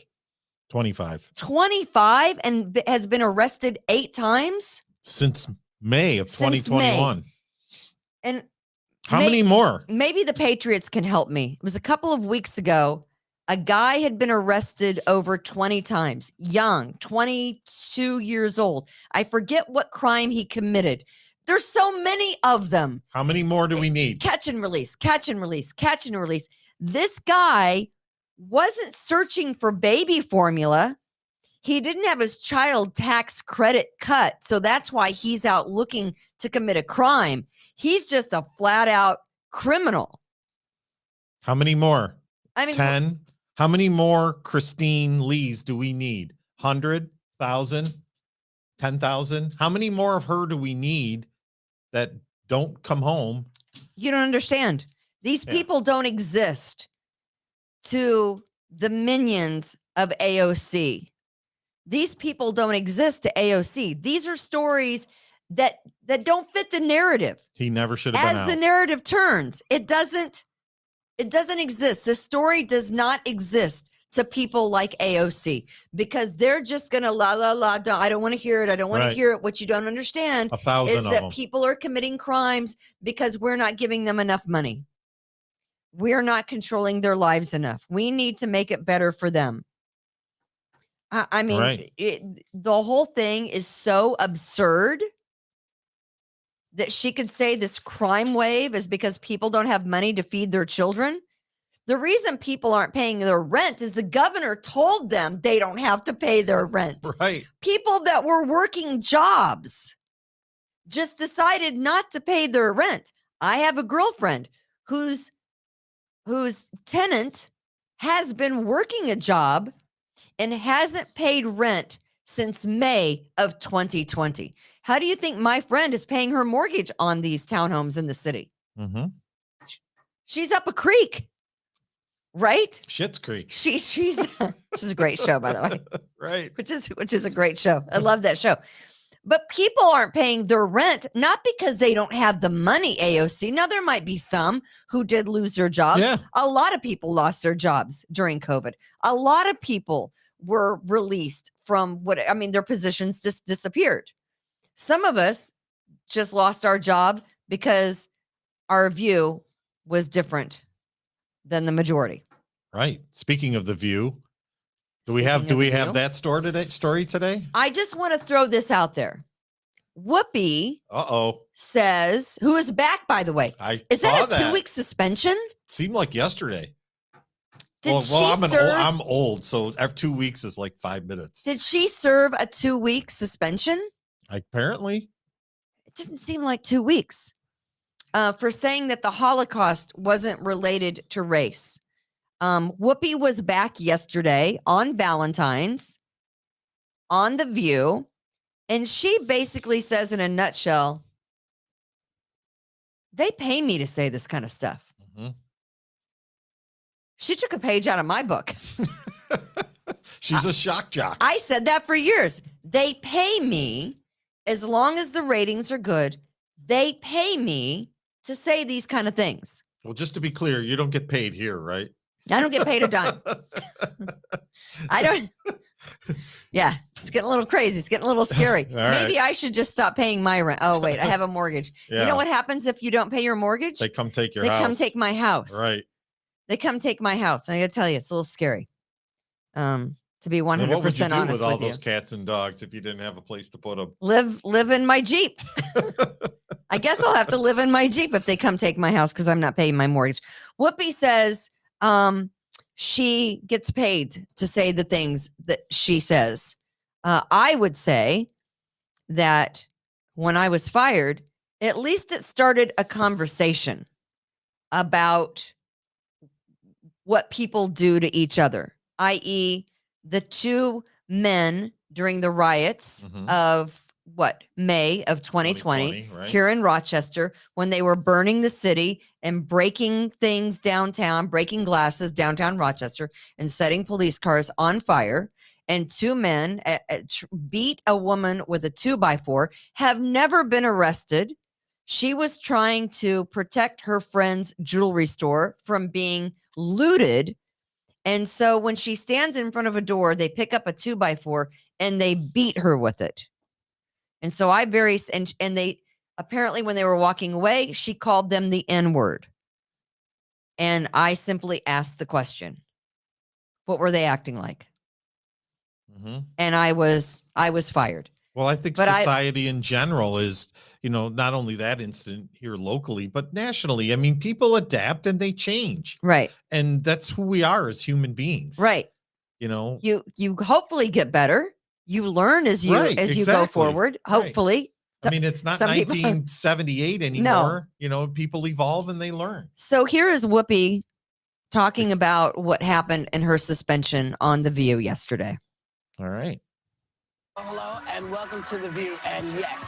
25. 25 and has been arrested 8 times? Since May of 2021. And how many more? Maybe the Patriots can help me. It was a couple of weeks ago. A guy had been arrested over 20 times. Young, 22 years old. I forget what crime he committed. There's so many of them. How many more do we need? Catch and release, catch and release, catch and release. This guy wasn't searching for baby formula. He didn't have his child tax credit cut. So that's why he's out looking to commit a crime. He's just a flat out criminal. How many more? I mean, 10. How many more Christine Lees do we need? 100, 1,000, 10,000? How many more of her do we need that don't come home? You don't understand. These people don't exist to the minions of AOC. These people don't exist to AOC. These are stories that don't fit the narrative. He never should have been out. As the narrative turns, it doesn't exist. This story does not exist to people like AOC because they're just going to la, la, la. I don't want to hear it. I don't want to hear it. What you don't understand 1,000 is that people are committing crimes because we're not giving them enough money. We're not controlling their lives enough. We need to make it better for them. I mean, the whole thing is so absurd that she could say this crime wave is because people don't have money to feed their children. The reason people aren't paying their rent is the governor told them they don't have to pay their rent. Right. People that were working jobs just decided not to pay their rent. I have a girlfriend whose tenant has been working a job and hasn't paid rent since May of 2020. How do you think my friend is paying her mortgage on these townhomes in the city? Mm-hmm. She's up a creek, right? Schitt's Creek. She's which is a great show, by the way. Right. Which is a great show. I love that show. But people aren't paying their rent, not because they don't have the money, AOC. Now, there might be some who did lose their jobs. Yeah. A lot of people lost their jobs during COVID. A lot of people were released from their positions just disappeared. Some of us just lost our job because our view was different than the majority. Right. Speaking of the view, do we have that story today? I just want to throw this out there. Whoopi says, who is back, by the way. Is that a 2-week suspension? Seemed like yesterday. Serve? I'm old, so every 2 weeks is like 5 minutes. Did she serve a 2-week suspension? Apparently. It didn't seem like 2 weeks. For saying that the Holocaust wasn't related to race. Whoopi was back yesterday on Valentine's on The View, and she basically says in a nutshell, They pay me to say this kind of stuff. Mhm. She took a page out of my book. She's a shock jock. I said that for years. They pay me, as long as the ratings are good, they pay me to say these kind of things. Well, just to be clear, you don't get paid here, right? I don't get paid a dime. I don't. Yeah, it's getting a little crazy. It's getting a little scary. All right. Maybe I should just stop paying my rent. Oh, wait, I have a mortgage. You Yeah. know what happens if you don't pay your mortgage? They come take your They house. come take my house. Right. They come take my house. And I gotta tell you, it's a little scary. To be 100% And what would you do honest with all with you. those cats and dogs if you didn't have a place to put them? Live in my Jeep. I guess I'll have to live in my Jeep if they come take my house because I'm not paying my mortgage. Whoopi says she gets paid to say the things that she says. I would say that when I was fired, at least it started a conversation about what people do to each other, i.e., the two men during the riots Mhm. of May of 2020 right? here in Rochester, when they were burning the city and breaking things downtown, breaking glasses downtown Rochester and setting police cars on fire. And two men beat a woman with a 2x4, have never been arrested. She was trying to protect her friend's jewelry store from being looted. And so when she stands in front of a door, they pick up a 2x4 and they beat her with it. And so and they apparently, when they were walking away, she called them the N-word. And I simply asked the question, what were they acting like? Mhm. And I was fired. Well, I think But society in general is, not only that incident here locally, but nationally. I mean, people adapt and they change. Right. And that's who we are as human beings. Right. You You hopefully get better. You learn as you Right, you go exactly. forward. Right. Hopefully. I mean, it's not Some people- 1978 anymore. People evolve and they learn. So here is Whoopi talking Ex- about what happened in her suspension on The View yesterday. All right. Hello and welcome to The View. And yes,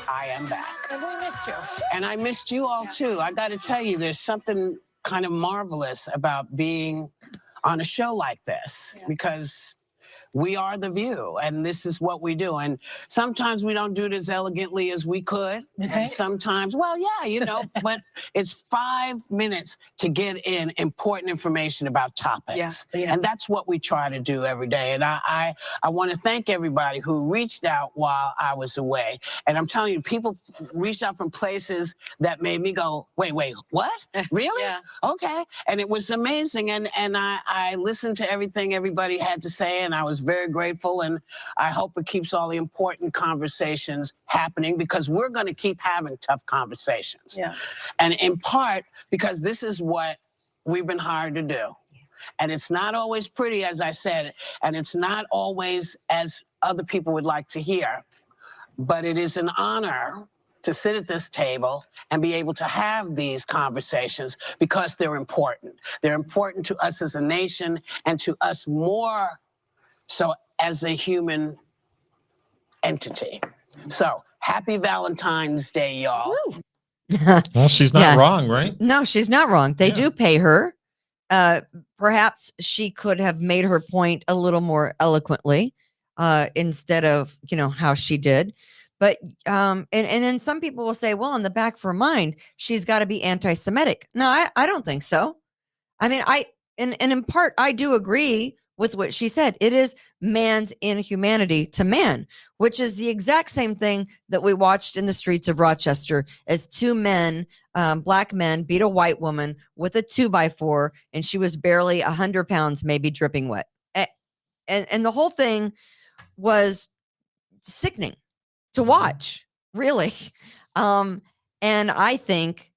I am back. And we missed you. And I missed you all too. I got to tell you, there's something kind of marvelous about being on a show like this because we are The View and this is what we do. And sometimes we don't do it as elegantly as we could. And sometimes, but it's 5 minutes to get in important information about topics. Yeah. And that's what we try to do every day. And I want to thank everybody who reached out while I was away. And I'm telling you, people reached out from places that made me go, wait, what? Really? Yeah. Okay. And it was amazing. And I listened to everything everybody had to say, and I was very grateful. And I hope it keeps all the important conversations happening because we're going to keep having tough conversations. Yeah. And in part because this is what we've been hired to do. And it's not always pretty, as I said, and it's not always as other people would like to hear. But it is an honor to sit at this table and be able to have these conversations because they're important. They're important to us as a nation and to us more so as a human entity. So happy Valentine's Day, y'all. Well, she's not Yeah. wrong, right? No, she's not wrong. They Yeah. do pay her. Perhaps she could have made her point a little more eloquently instead of, how she did. But and then some people will say, well, in the back of her mind, she's got to be anti-Semitic. No, I don't think so. I mean, and in part, I do agree with what she said. It is man's inhumanity to man, which is the exact same thing that we watched in the streets of Rochester as two men, black men, beat a white woman with a 2x4, and she was barely 100 pounds, maybe dripping wet. And the whole thing was sickening to watch, really. And I think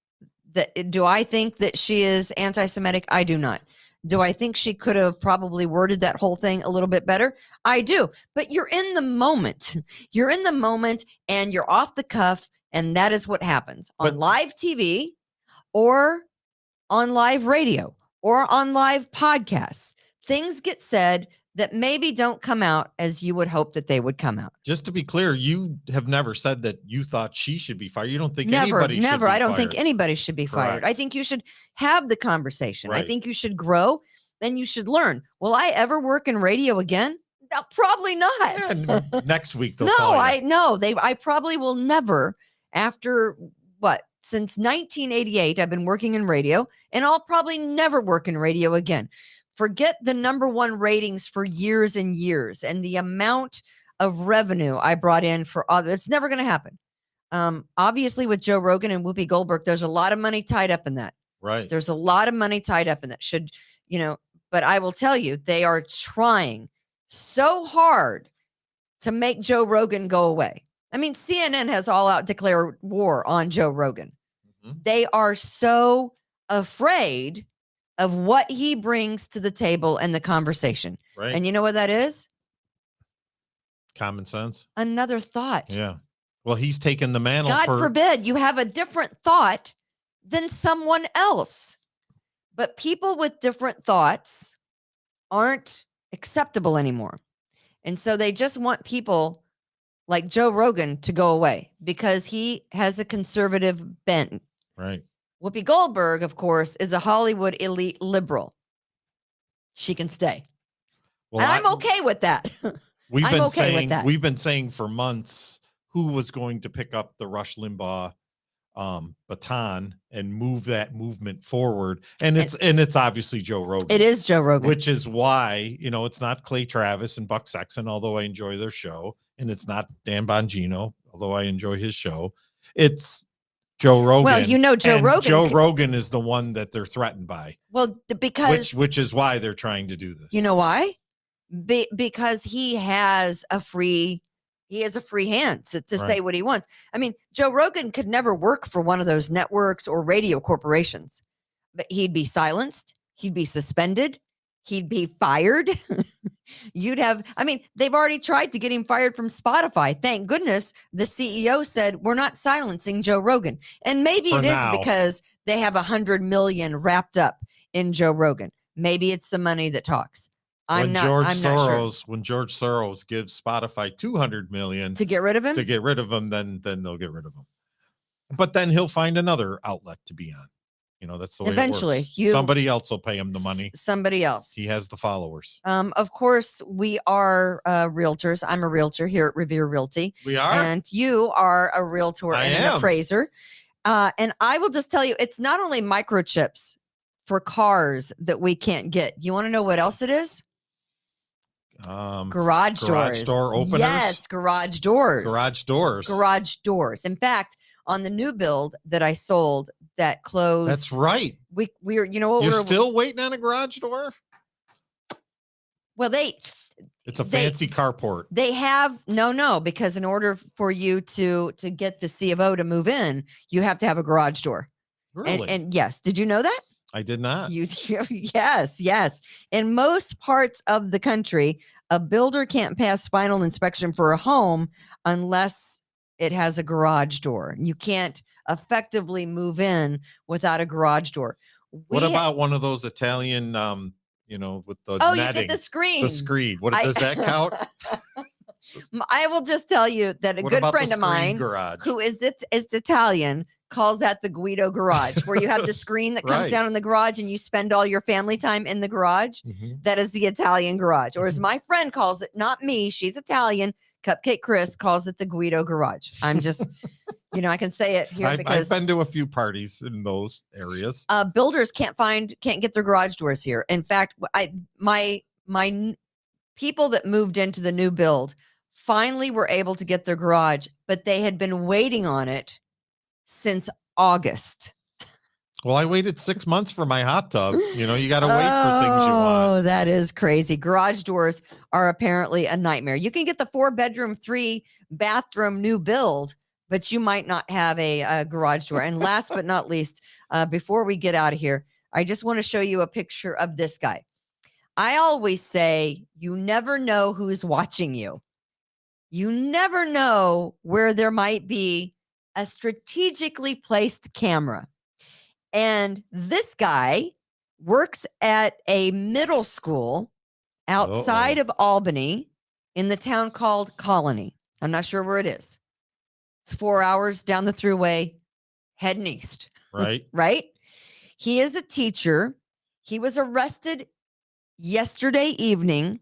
do I think that she is anti-Semitic? I do not. Do I think she could have probably worded that whole thing a little bit better? I do. But you're in the moment. You're in the moment and you're off the cuff. And that is what happens on live TV or on live radio or on live podcasts. Things get said that maybe don't come out as you would hope that they would come out. Just to be clear, you have never said that you thought she should be fired. You don't think Never, anybody should never. be I don't fired. think anybody should be fired. I Correct. think you should have the conversation. I Right. think you should grow. Then you should learn. Will I ever work in radio again? No, probably not. Yeah, next week they'll No, call you. I probably will never. After what? Since 1988, I've been working in radio, and I'll probably never work in radio again. Forget the #1 ratings for years and years, and the amount of revenue I brought in for other. It's never going to happen. Obviously, with Joe Rogan and Whoopi Goldberg, there's a lot of money tied up in that. Right. There's a lot of money tied up in that. But I will tell you, they are trying so hard to make Joe Rogan go away. I mean, CNN has all out declared war on Joe Rogan. Mhm. They are so afraid of what he brings to the table and the conversation. Right. And you know what that is? Common sense. Another thought. Yeah. Well, he's taken the mantle God for forbid you have a different thought than someone else. But people with different thoughts aren't acceptable anymore. And so they just want people like Joe Rogan to go away because he has a conservative bent. right. Whoopi Goldberg, of course, is a Hollywood elite liberal. She can stay. Well, And I'm okay with that. We've I'm been okay with saying that. we've been saying for months who was going to pick up the Rush Limbaugh baton and move that movement forward, and it's obviously Joe Rogan. It is Joe Rogan. Which is why it's not Clay Travis and Buck Sexton, although I enjoy their show, and it's not Dan Bongino, although I enjoy his show. It's Joe Rogan. Well, Joe and Rogan. Joe Rogan is the one that they're threatened by. Well, because which is why they're trying to do this. you know why? Because he has a free hand to Right. say what he wants. I mean, Joe Rogan could never work for one of those networks or radio corporations, but he'd be silenced. He'd be suspended. He'd be fired. They've already tried to get him fired from Spotify. Thank goodness the CEO said, we're not silencing Joe Rogan. And maybe For it is now. because they have 100 million wrapped up in Joe Rogan. Maybe it's the money that talks. I'm not sure. When George Soros gives Spotify 200 million To get rid of him? him, then they'll get rid of him. But then he'll find another outlet to be on. That's the way Eventually, it works. Somebody else will pay him the money. Somebody else. He has the followers. Of course, we are realtors. I'm a realtor here at Revere Realty. We are. And you are a realtor I and am. an appraiser. And I will just tell you, it's not only microchips for cars that we can't get. You want to know what else it is? Garage doors. Door openers. Yes, garage doors. Garage doors. Garage doors. In fact, on the new build that I sold that closed. That's right. We're You're still waiting on a garage door? Well, It's a fancy carport. They have no, because in order for you to get the C of O to move in, you have to have a garage door. Really? And yes, did you know that? I did not. Yes. In most parts of the country, a builder can't pass final inspection for a home unless it has a garage door. You can't effectively move in without a garage door. What about one of those Italian, with the Oh, netting? you get the screen. The screed. Does that count? I will just tell you that a What good about the friend of mine garage? who is Italian calls that the Guido garage, where you have the screen that comes Right. down in the garage and you spend all your family time in the garage. Mhm. That is the Italian garage. Or as my friend calls it, not me, she's Italian, Cupcake Chris calls it the Guido garage. I'm just, I can say it here I've because been to a few parties in those areas. builders can't get their garage doors here. In fact, my people that moved into the new build finally were able to get their garage, but they had been waiting on it since August. Well, I waited 6 months for my hot tub. You got to wait for things you want. Oh, that is crazy. Garage doors are apparently a nightmare. You can get the 4-bedroom, 3-bathroom new build, but you might not have a garage door. And last but not least, before we get out of here, I just want to show you a picture of this guy. I always say, you never know who's watching you. You never know where there might be a strategically placed camera. And this guy works at a middle school outside of Albany in the town called Colony. I'm not sure where it is. It's 4 hours down the thruway, heading east, Right. right? He is a teacher. He was arrested yesterday evening.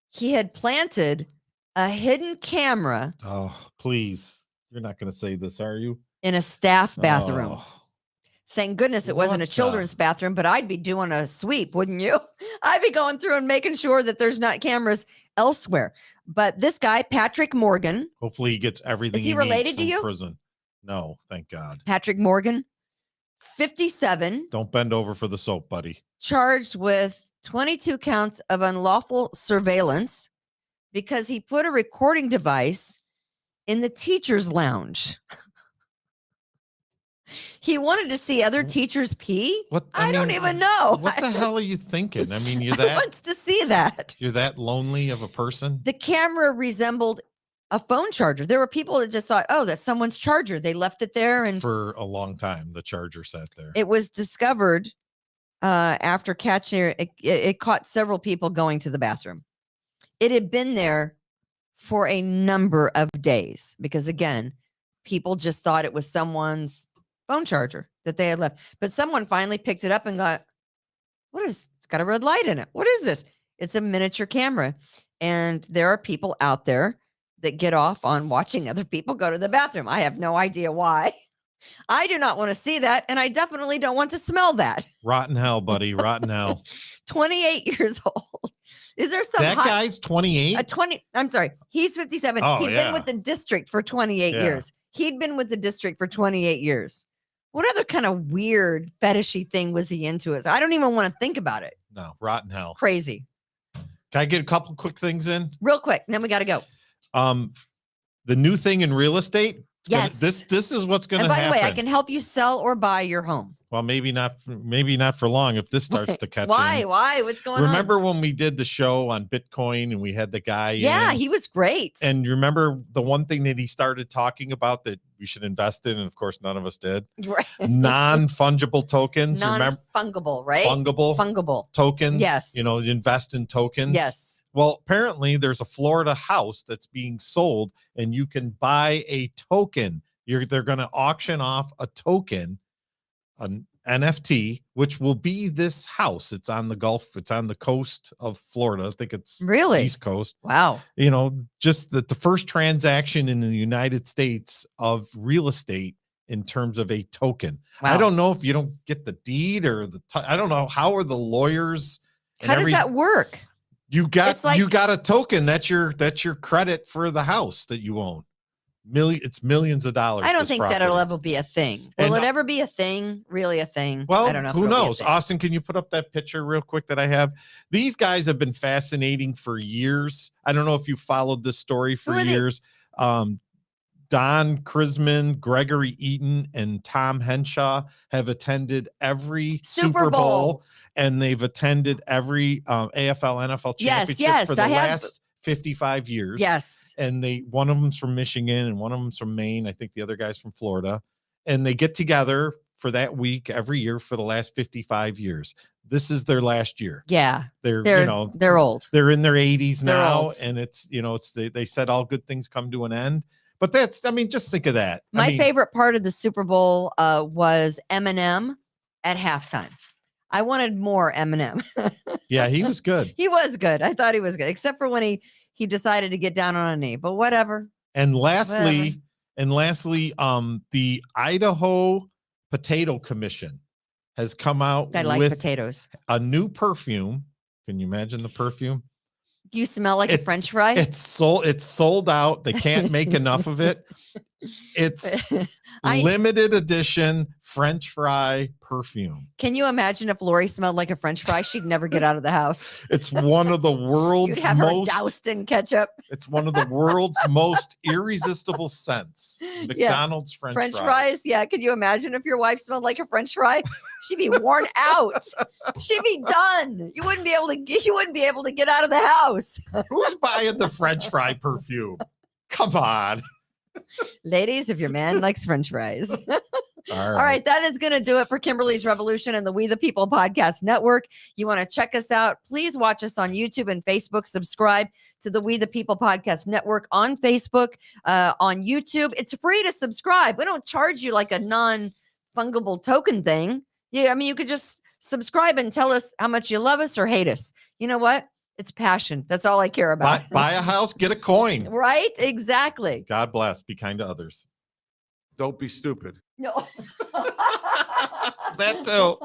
He had planted a hidden camera Oh, please. You're not going to say this, are you? in a staff bathroom. Oh, Thank goodness it wasn't a What the- children's bathroom, but I'd be doing a sweep, wouldn't you? I'd be going through and making sure that there's not cameras elsewhere. But this guy, Patrick Morgan, hopefully he gets everything he needs related to from you? prison. No, thank God. Patrick Morgan, 57, Don't bend over for the soap, buddy. charged with 22 counts of unlawful surveillance because he put a recording device in the teacher's lounge. He wanted to see other teachers pee. What I don't mean, even know. What the hell are you thinking? I mean, Who wants to see that? you're that lonely of a person? The camera resembled a phone charger. There were people that just thought, oh, that's someone's charger. They left it there. And For a long time, the charger sat there. it was discovered after catching it caught several people going to the bathroom. It had been there for a number of days because, again, people just thought it was someone's phone charger that they had left. But someone finally picked it up and got, it's got a red light in it. What is this? It's a miniature camera. And there are people out there that get off on watching other people go to the bathroom. I have no idea why. I do not want to see that. And I definitely don't want to smell that. Rotten hell, buddy. Rotten hell. 28 years old. Is there some That guy's 28? I'm sorry. He's 57. Oh, He'd yeah. been with the district for 28 Yeah. years. He'd been with the district for 28 years. What other kind of weird fetishy thing was he into? I don't even want to think about it. No, rotten hell. Crazy. Can I get a couple quick things in? Real quick. And then we got to go. The new thing in real estate. Yes. This is what's going And to by happen. the way, I can help you sell or buy your home. Well, maybe not for long if this starts to catch Why? in. Why? What's going on? Remember when we did the show on Bitcoin and we had the guy Yeah, in? he was great. And you remember the one thing that he started talking about that we should invest in, and of course none of us did. Right. Non-fungible tokens. Remember Non-fungible, right? fungible Fungible. tokens. Yes. Invest in tokens. Yes. Well, apparently there's a Florida house that's being sold, and you can buy a token. They're going to auction off a token, an NFT, which will be this house. It's on the Gulf. It's on the coast of Florida. I think it's Really? East Coast. Wow. Just the first transaction in the United States of real estate in terms of a token. Wow. I don't know if you don't get the deed or I don't know. How are the lawyers? and How does that work? You got It's like- you got a token. That's your credit for the house that you own. It's millions of dollars. I don't this think property. that'll ever be a thing. Will And- it ever be a thing? Really a thing? Well, I don't know. if who it'll be a knows? thing. Austin, can you put up that picture real quick that I have? These guys have been fascinating for years. I don't know if you followed this story for Who are they? years. Don Krisman, Gregory Eaton, and Tom Henshaw have attended every Super Bowl. and they've attended every AFL, NFL Yes, championship yes, for the I have- last 55 years. Yes. And one of them's from Michigan and one of them's from Maine. I think the other guy's from Florida. And they get together for that week every year for the last 55 years. This is their last year. Yeah. They're They're old. they're in their 80s They're now, old. and they said all good things come to an end. But just think of that. My favorite part of the Super Bowl was Eminem at halftime. I wanted more Eminem. Yeah, he was good. He was good. I thought he was good, except for when he decided to get down on a knee. But whatever. And lastly, the Idaho Potato Commission has come out I like with potatoes. a new perfume. Can you imagine the perfume? You smell like a It's- French fry. It's sold out. They can't make enough of it. It's I- limited edition French fry perfume. Can you imagine if Lori smelled like a French fry? She'd never get out of the house. It's one of the You'd world's have her most doused in ketchup. it's one of the world's most irresistible scents. McDonald's French fries. Yeah. Can you imagine if your wife smelled like a French fry? She'd be worn out. She'd be done. You wouldn't be able to get out of the house. Who's buying the French fry perfume? Come on. Ladies, if your man likes French fries. All All right, that is going to do it for Kimberly's Revolution and the We the People Podcast Network. You want to check us out? Please watch us on YouTube and Facebook. Subscribe to the We the People Podcast Network on Facebook, on YouTube. It's free to subscribe. We don't charge you like a non-fungible token thing. Yeah, I mean, you could just subscribe and tell us how much you love us or hate us. You know what? It's passion. That's all I care about. Buy a house, get a coin. Right? Exactly. God bless. Be kind to others. Don't be stupid. No. That too.